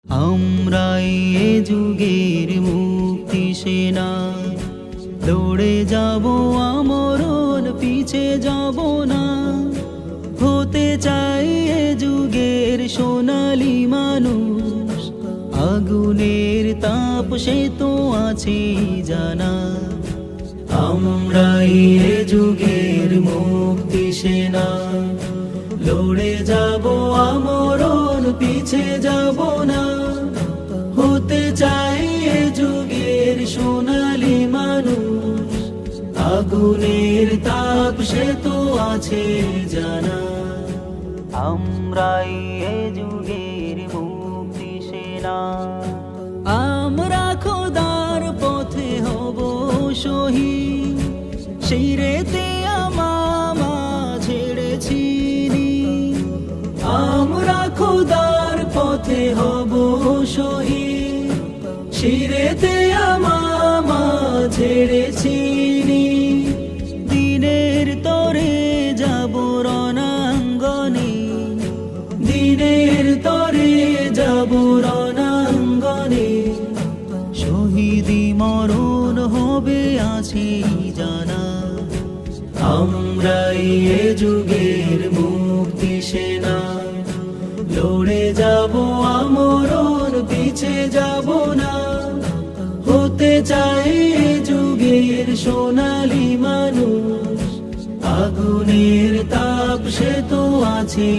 আমরাই এ যুগের মুক্তি সেনা, দৌড়ে যাব আমরণ পিছে যাব না। হতে চাই এ যুগের সোনালী মানুষ, আগুনের তাপ সে তো আছে জানা। আমরাই এ যুগের মুক্তি সেনা, লড়ে যাব আমরণ পিছে যাব না। হতে চাই এ যুগের সোনালী মানুষ, আগুনের তাপ সে তো আছে জানা। আমরাই এ যুগের মুক্তি সেনা, আমরা খোদার পথে হব শহীদ। সেই রেতে আমামা ছেড়েছি, আমরা খোদার পথে হব শহীদ। শিরেতে আমামা ছেড়েছি, দিনের তরে যাব রণাঙ্গনে, দিনের তরে যাব রণাঙ্গনে। শহীদি মরণ হবে আছে জানা। আমরাই এ যুগের মুক্তি সেনা, লড়ে যাব আমরণ পিছে যাব না। হতে চাই এ যুগের সোনালী মানুষ, আগুনের তাপ সে তো আছে।